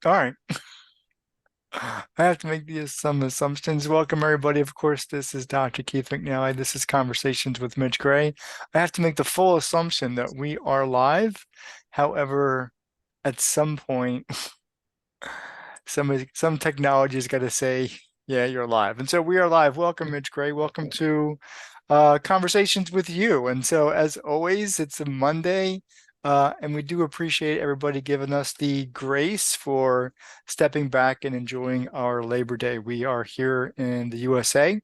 All right. I have to make some assumptions. Welcome, everybody. Of course, this is Dr. Keith McNally. This is Conversations with Mitch Gray. I have to make the full assumption that we are live. However, at some point, some technology has got to say, yeah, you're live. And so we are live. Welcome, Mitch Gray. Welcome to Conversations with you. And so, as always, it's a Monday. And we do appreciate everybody giving us the grace for stepping back and enjoying our Labor Day. We are here in the USA.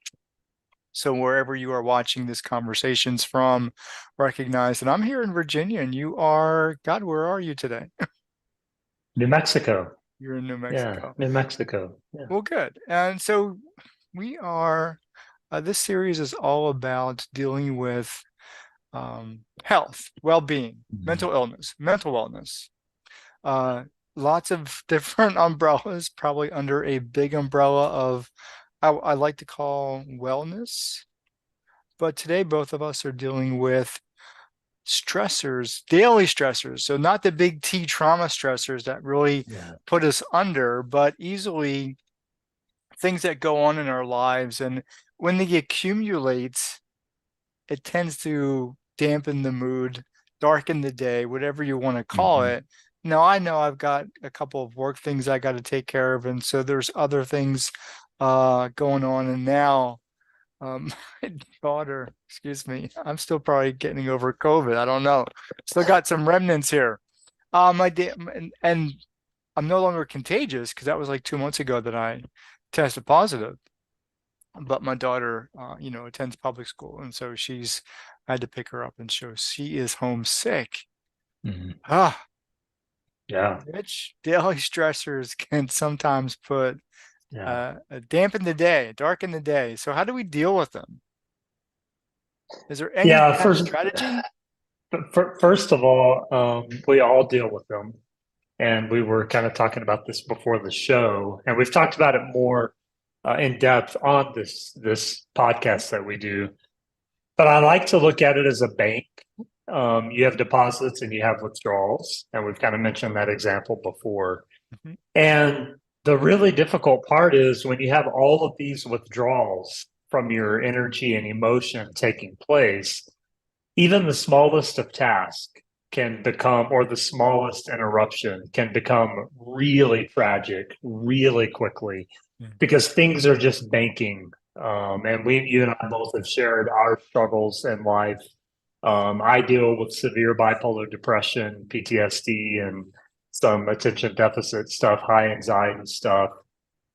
So wherever you are watching this conversations from, recognize that I'm here in Virginia and you are, God, where are you today? New Mexico. You're in New Yeah, Mexico. New Mexico. Yeah. Well, good. And so we are, this series is all about dealing with health, well-being, Mhm. mental illness, mental wellness. Uh, Lots of different umbrellas, probably under a big umbrella of I like to call wellness. But today, both of us are dealing with stressors, daily stressors. So not the big T trauma stressors that really Yeah. put us under, but easily things that go on in our lives. And when they accumulate, it tends to dampen the mood, darken the day, whatever you want to call hmm it. Now, I know I've got a couple of work things I got to take care of, and so there's other things going on. And now, my daughter, excuse me, I'm still probably getting over COVID. I don't know. Still got some remnants here. My day, and I'm no longer contagious because that was like 2 months ago that I tested positive. But my daughter, attends public school, and so I had to pick her up, and so she is homesick. hmm Ah, Yeah. which daily stressors can sometimes put Yeah. dampen the day, darken the day. So how do we deal with them? Is there any Yeah. kind of First, strategy? first of all, we all deal with them. And we were kind of talking about this before the show, and we've talked about it more in depth on this podcast that we do. But I like to look at it as a bank. You have deposits and you have withdrawals, and we've kind of mentioned that example before. Mhm. And the really difficult part is when you have all of these withdrawals from your energy and emotion taking place, even the smallest of tasks can become, or the smallest interruption can become really tragic really quickly Mm. because things are just banking. And you and I both have shared our struggles in life. I deal with severe bipolar depression, PTSD, and some attention deficit stuff, high anxiety stuff.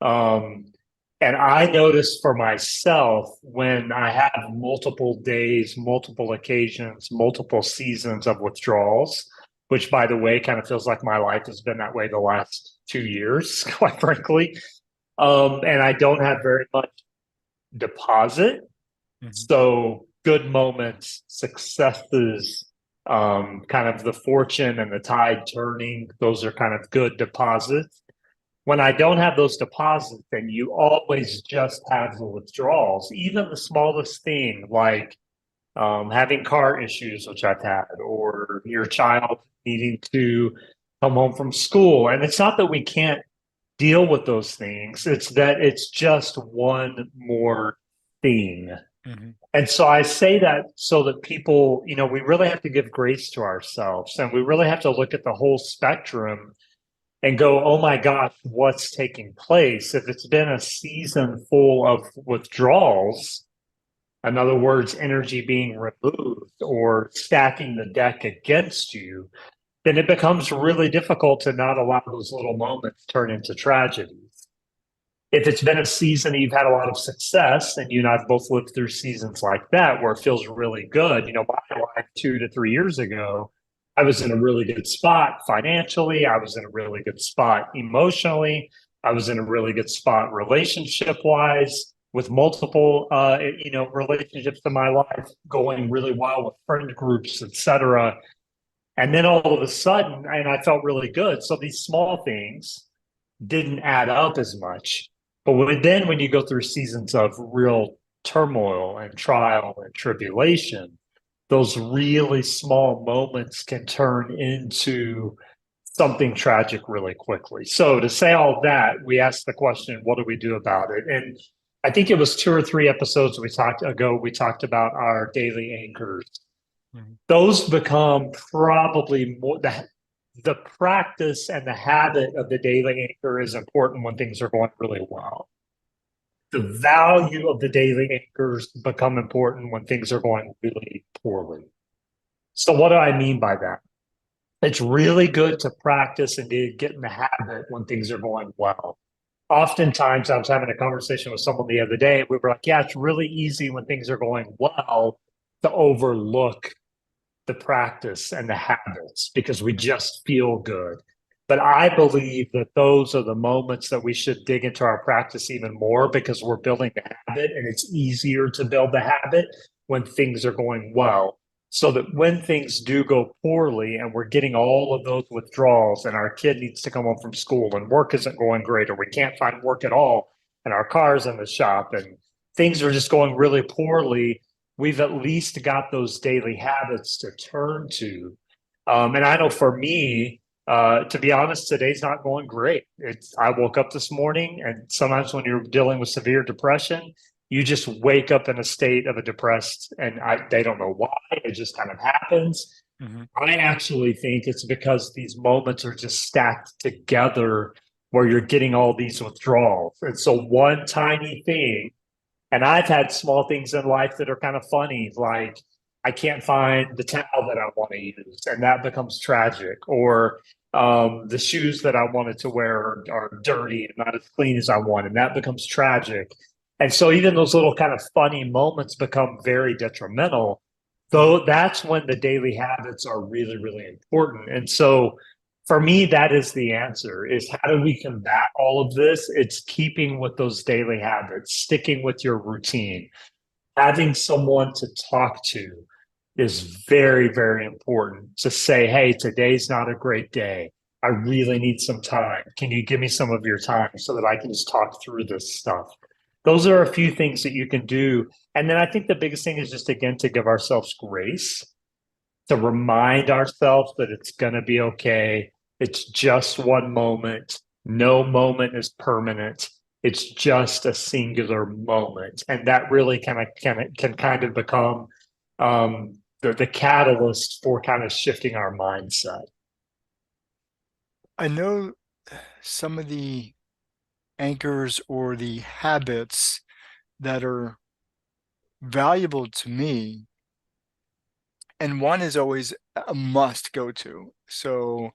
Um, and I notice for myself when I have multiple days, multiple occasions, multiple seasons of withdrawals, which by the way, kind of feels like my life has been that way the last 2 years, quite frankly. And I don't have very much deposit. Mhm. So good moments, successes, kind of the fortune and the tide turning, those are kind of good deposits. When I don't have those deposits, then you always just have the withdrawals, even the smallest thing like having car issues, which I've had, or your child needing to come home from school. And it's not that we can't deal with those things, it's that it's just one more thing. Mhm. And so I say that so that people, we really have to give grace to ourselves and we really have to look at the whole spectrum and go, oh my gosh, what's taking place? If it's been a season full of withdrawals, in other words, energy being removed or stacking the deck against you, then it becomes really difficult to not allow those little moments turn into tragedies. If it's been a season that you've had a lot of success, and you and I've both lived through seasons like that where it feels really good, my life 2 to 3 years ago, I was in a really good spot financially. I was in a really good spot emotionally. I was in a really good spot relationship wise with multiple, relationships in my life going really well with friend groups, etc. And then all of a sudden, and I felt really good. So these small things didn't add up as much. But then when you go through seasons of real turmoil and trial and tribulation, those really small moments can turn into something tragic really quickly. So to say all that, we asked the question, what do we do about it? And I think it was 2 or 3 episodes we talked about our daily anchors. Mhm. Those become probably more the practice and the habit of the daily anchor is important when things are going really well. The value of the daily anchors become important when things are going really poorly. So what do I mean by that? It's really good to practice and to get in the habit when things are going well. Oftentimes, I was having a conversation with someone the other day. We were like, yeah, it's really easy when things are going well to overlook the practice and the habits because we just feel good. But I believe that those are the moments that we should dig into our practice even more because we're building the habit and it's easier to build the habit when things are going well. So that when things do go poorly and we're getting all of those withdrawals and our kid needs to come home from school and work isn't going great or we can't find work at all and our car's in the shop and things are just going really poorly, we've at least got those daily habits to turn to. And I know for me, to be honest, today's not going great. I woke up this morning, and sometimes when you're dealing with severe depression, you just wake up in a state of a depressed, and they don't know why. It just kind of happens. Mhm. I actually think it's because these moments are just stacked together where you're getting all these withdrawals. And so one tiny thing, and I've had small things in life that are kind of funny, like I can't find the towel that I want to use, and that becomes tragic. Or the shoes that I wanted to wear are dirty and not as clean as I want, and that becomes tragic. And so even those little kind of funny moments become very detrimental. Though that's when the daily habits are really, really important. And so for me, that is the answer is how do we combat all of this? It's keeping with those daily habits, sticking with your routine, having someone to talk to is very, very important to say, hey, today's not a great day. I really need some time. Can you give me some of your time so that I can just talk through this stuff? Those are a few things that you can do. And then I think the biggest thing is just, again, to give ourselves grace, to remind ourselves that it's going to be okay. It's just one moment. No moment is permanent. It's just a singular moment. And that really can kind of become the catalyst for kind of shifting our mindset. I know some of the anchors or the habits that are valuable to me, and one is always a must go to. So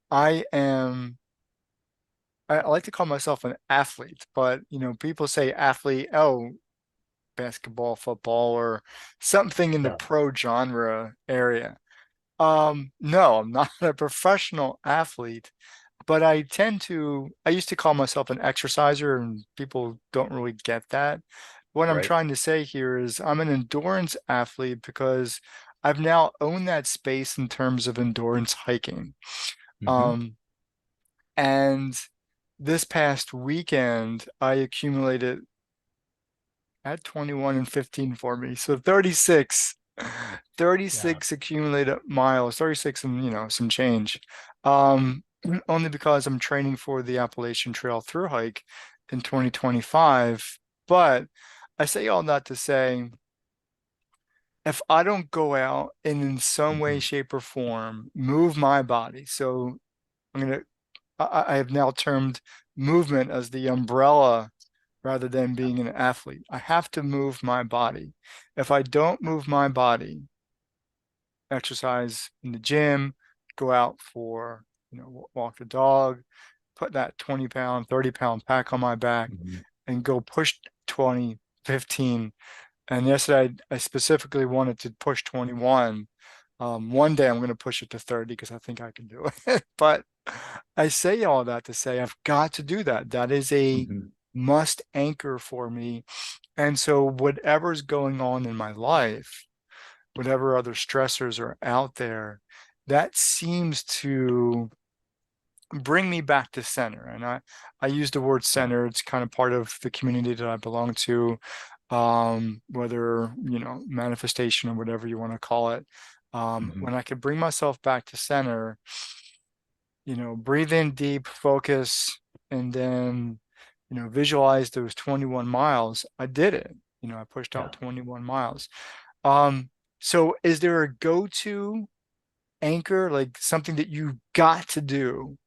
I am, I like to call myself an athlete, but people say athlete, oh, basketball, football, or something in the Yeah. pro genre area. No, I'm not a professional athlete, but I used to call myself an exerciser, and people don't really get that. What I'm Right. trying to say here is I'm an endurance athlete because I've now owned that space in terms of endurance hiking. Mm-hmm. Um, and this past weekend, I accumulated at 21 and 15 for me. So 36, Yeah. 36 accumulated miles, 36 and some change. Um, only because I'm training for the Appalachian Trail through hike in 2025. But I say all that to say, if I don't go out and in some way, Mm-hmm. shape, or form move my body, so I'm gonna I have now termed movement as the umbrella rather than being an athlete. I have to move my body. If I don't move my body, exercise in the gym, go out for, walk the dog, put that 20-pound, 30-pound pack on my back Mm-hmm. and go push 20, 15. And yesterday I specifically wanted to push 21. One day I'm going to push it to 30 because I think I can do it. But I say all that to say I've got to do that. That is a Mm-hmm. must anchor for me. And so whatever's going on in my life, whatever other stressors are out there, that seems to bring me back to center. And I use the word Yeah. center. It's kind of part of the community that I belong to, whether, manifestation or whatever you want to call it. Mm-hmm. When I could bring myself back to center, breathe in deep, focus, and then, visualize those 21 miles. I did it. I pushed Yeah. out 21 miles. Um, so is there a go-to anchor, like something that you got to do?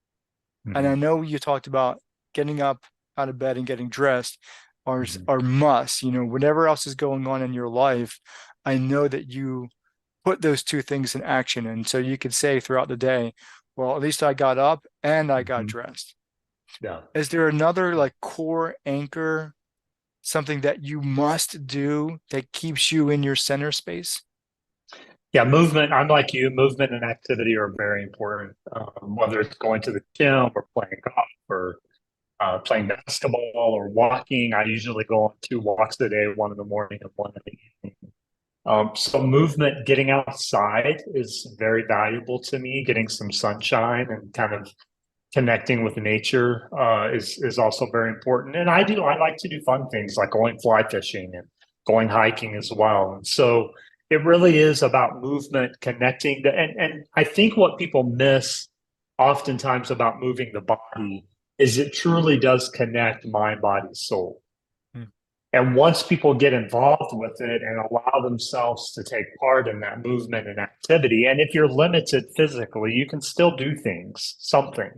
And I Mhm. know you talked about getting up out of bed and getting dressed Mhm. are must, whatever else is going on in your life. I know that you put those two things in action. And so you could say throughout the day, well, at least I got up and I got Mhm. dressed. Yeah. Is there another like core anchor, something that you must do that keeps you in your center space? Yeah, movement. I'm like you. Movement and activity are very important. Whether it's going to the gym or playing golf or playing basketball or walking. I usually go on 2 walks a day, one in the morning and one in the evening. So movement, getting outside is very valuable to me. Getting some sunshine and kind of connecting with nature is also very important. And I like to do fun things like going fly fishing and going hiking as well. And so it really is about movement, connecting. And I think what people miss oftentimes about moving the body is it truly does connect mind, body, soul. Hmm. And once people get involved with it and allow themselves to take part in that movement and activity, and if you're limited physically, you can still do things, something.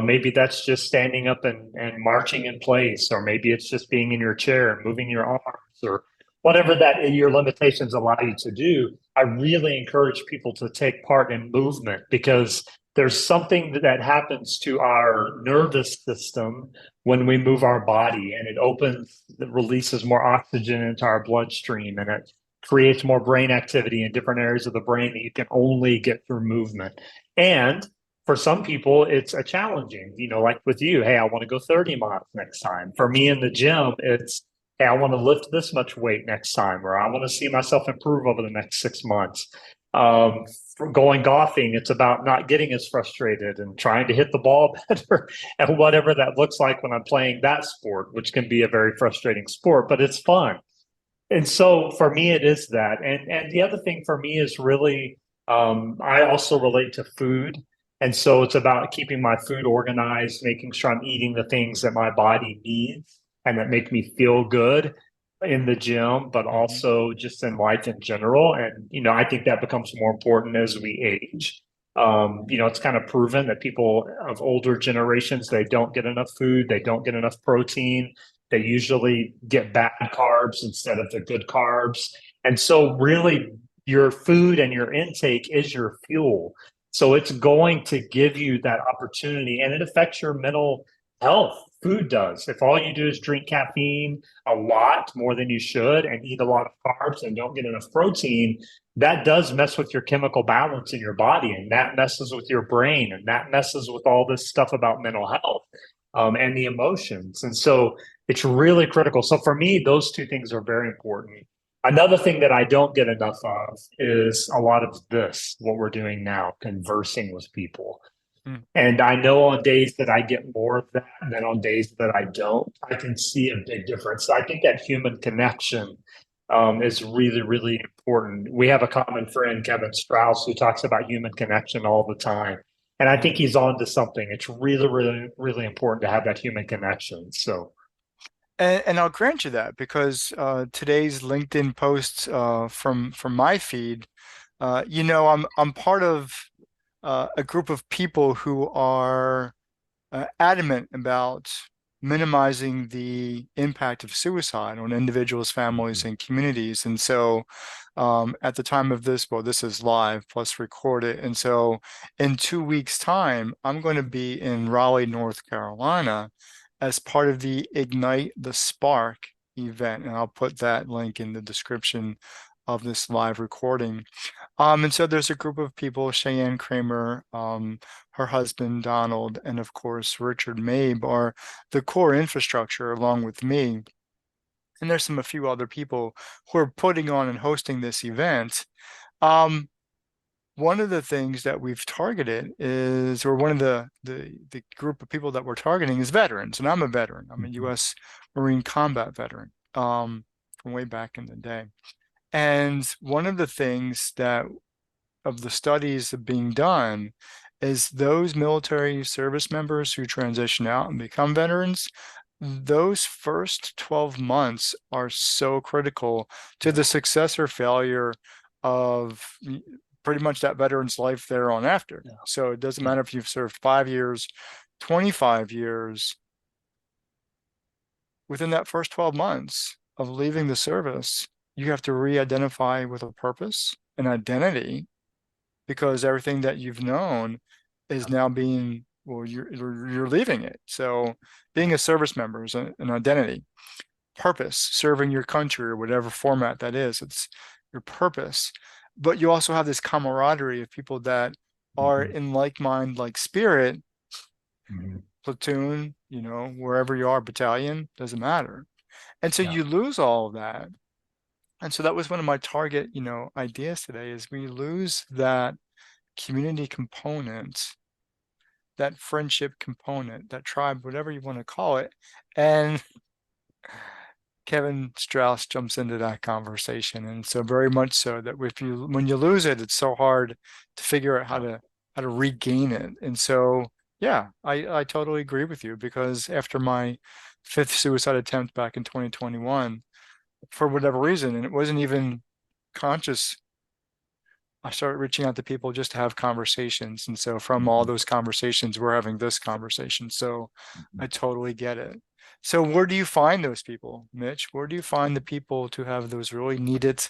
Maybe that's just standing up and marching in place, or maybe it's just being in your chair and moving your arms, or whatever that your limitations allow you to do. I really encourage people to take part in movement because there's something that happens to our nervous system when we move our body, and it releases more oxygen into our bloodstream, and it creates more brain activity in different areas of the brain that you can only get through movement. And for some people, it's a challenging, like with you, hey, I want to go 30 miles next time. For me in the gym, it's, hey, I want to lift this much weight next time, or I want to see myself improve over the next 6 months. For going golfing, it's about not getting as frustrated and trying to hit the ball better and whatever that looks like when I'm playing that sport, which can be a very frustrating sport, but it's fun. And so for me, it is that. And the other thing for me is really, I also relate to food. And so it's about keeping my food organized, making sure I'm eating the things that my body needs and that make me feel good in the gym, but Mhm. also just in life in general. And, I think that becomes more important as we age. It's kind of proven that people of older generations, they don't get enough food, they don't get enough protein, they usually get bad carbs instead of the good carbs. And so, really, your food and your intake is your fuel. So, it's going to give you that opportunity and it affects your mental health. Food does. If all you do is drink caffeine a lot more than you should and eat a lot of carbs and don't get enough protein, that does mess with your chemical balance in your body and that messes with your brain and that messes with all this stuff about mental health and the emotions. And so it's really critical. So for me, those two things are very important. Another thing that I don't get enough of is a lot of this, what we're doing now, conversing with people. Hmm. And I know on days that I get more of that than on days that I don't, I can see a big difference. I think that human connection is really, really important. We have a common friend, Kevin Strauss, who talks about human connection all the time. And I think he's on to something. It's really, really, really important to have that human connection. So, And I'll grant you that because today's LinkedIn posts from my feed, I'm part of a group of people who are adamant about minimizing the impact of suicide on individuals, families, and communities. And so, at the time of this, well, this is live plus recorded. And so, in 2 weeks' time, I'm going to be in Raleigh, North Carolina, as part of the Ignite the Spark event. And I'll put that link in the description of this live recording. And so there's a group of people, Cheyenne Kramer, her husband Donald, and of course Richard Mabe are the core infrastructure along with me. And there's a few other people who are putting on and hosting this event. Um, one of the things that we've targeted is, or one of the group of people that we're targeting is veterans, and I'm a veteran. I'm a U.S. Marine combat veteran, from way back in the day. And one of the things that of the studies being done is those military service members who transition out and become veterans, those first 12 months are so critical to the success or failure of pretty much that veteran's life there on after. Yeah. So it doesn't Yeah. matter if you've served 5 years, 25 years, within that first 12 months of leaving the service, you have to re-identify with a purpose, an identity, because everything that you've known is now being, well, you're leaving it. So being a service member is an identity, purpose, serving your country or whatever format that is. It's your purpose. But you also have this camaraderie of people that are Mhm. in like mind, like spirit, Mhm. platoon, wherever you are, battalion, doesn't matter. And so Yeah. you lose all of that. And so that was one of my target, ideas today is we lose that community component, that friendship component, that tribe, whatever you want to call it. And Kevin Strauss jumps into that conversation. And so very much so that when you lose it, it's so hard to figure out how to regain it. And so yeah, I totally agree with you because after my fifth suicide attempt back in 2021, for whatever reason, and it wasn't even conscious, I started reaching out to people just to have conversations. And so from all Mhm. those conversations, we're having this conversation. So Mhm. I totally get it. So where do you find those people, Mitch? Where do you find the people to have those really needed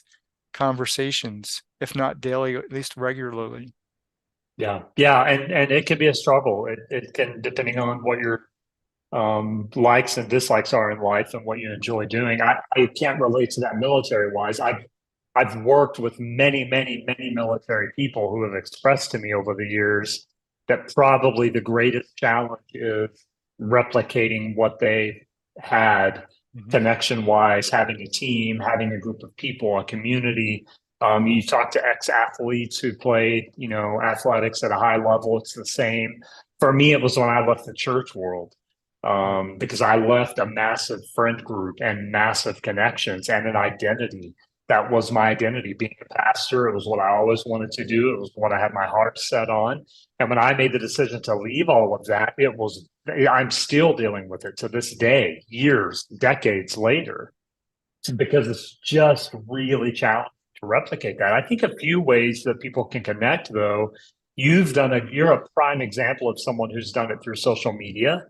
conversations, if not daily, at least regularly? Yeah. Yeah. And it can be a struggle. It can, depending on what your likes and dislikes are in life and what you enjoy doing. I can't relate to that military wise. I've worked with many, many, many military people who have expressed to me over the years that probably the greatest challenge is replicating what they had Mhm. connection wise, having a team, having a group of people, a community. You talk to ex-athletes who played, athletics at a high level. It's the same. For me, it was when I left the church world because I left a massive friend group and massive connections and an identity. That was my identity. Being a pastor, it was what I always wanted to do. It was what I had my heart set on. And when I made the decision to leave all of that, I'm still dealing with it to this day, years, decades later, because it's just really challenging to replicate that. I think a few ways that people can connect, though, you're a prime example of someone who's done it through social media.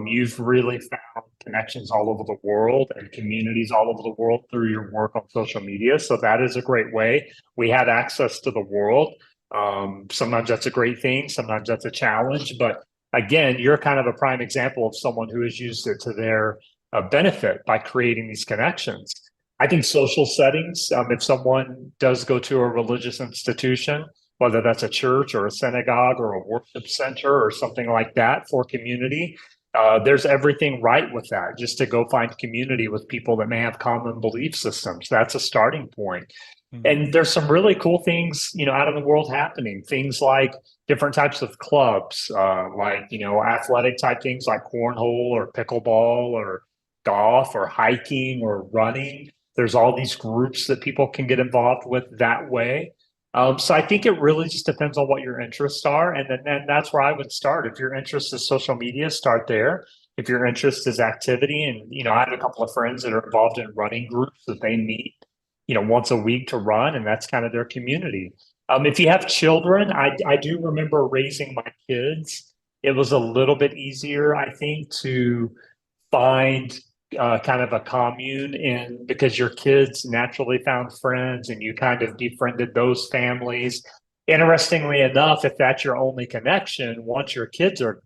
You've really found connections all over the world and communities all over the world through your work on social media. So that is a great way. We have access to the world. Sometimes that's a great thing. Sometimes that's a challenge. But again, you're kind of a prime example of someone who has used it to their benefit by creating these connections. I think social settings, if someone does go to a religious institution, whether that's a church or a synagogue or a worship center or something like that for community, there's everything right with that. Just to go find community with people that may have common belief systems. That's a starting point. Mhm. And there's some really cool things, out in the world happening. Things like different types of clubs, athletic type things like cornhole or pickleball or golf or hiking or running. There's all these groups that people can get involved with that way. So I think it really just depends on what your interests are. And then that's where I would start. If your interest is social media, start there. If your interest is activity, and I have a couple of friends that are involved in running groups that they meet, once a week to run, and that's kind of their community. If you have children, I do remember raising my kids. It was a little bit easier, I think, to find kind of a commune in because your kids naturally found friends and you kind of befriended those families. Interestingly enough, if that's your only connection, once your kids are,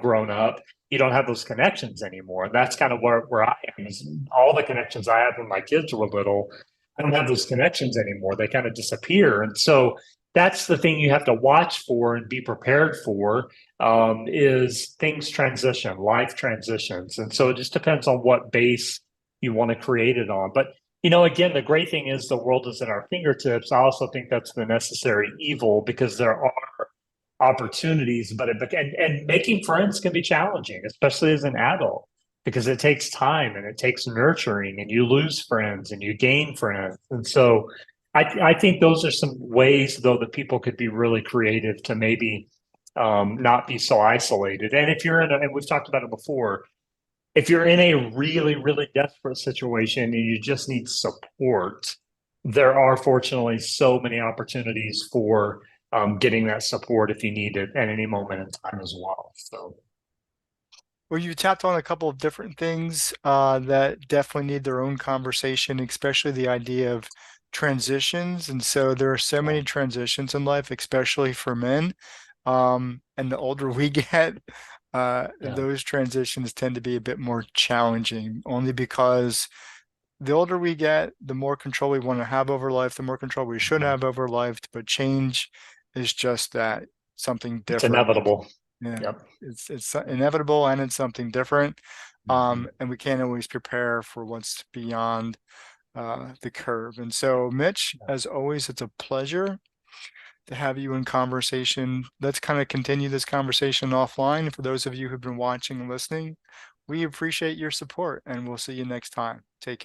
grown up, you don't have those connections anymore. And that's kind of where I am. Is all the connections I had when my kids were little, I don't have those connections anymore. They kind of disappear. And so that's the thing you have to watch for and be prepared for is things transition, life transitions. And so it just depends on what base you want to create it on. But, again, the great thing is the world is at our fingertips. I also think that's the necessary evil because there are opportunities, and making friends can be challenging, especially as an adult, because it takes time and it takes nurturing, and you lose friends and you gain friends. And so I think those are some ways, though, that people could be really creative to maybe not be so isolated. And if you're in a, and we've talked about it before, if you're in a really, really desperate situation and you just need support, there are fortunately so many opportunities for getting that support if you need it at any moment in time as well. So, Well, you tapped on a couple of different things that definitely need their own conversation, especially the idea of transitions. And so there are so yeah, many transitions in life, especially for men. And the older we get, yeah, those transitions tend to be a bit more challenging, only because the older we get, the more control we want to have over life, the more control we should mhm. have over life. But change is just that, something It's different. inevitable. Yeah, Yep. it's inevitable and it's something different. Mhm. And we can't always prepare for what's beyond the curve. And so, Mitch, as always, it's a pleasure to have you in conversation. Let's kind of continue this conversation offline. For those of you who've been watching and listening, we appreciate your support and we'll see you next time. Take care.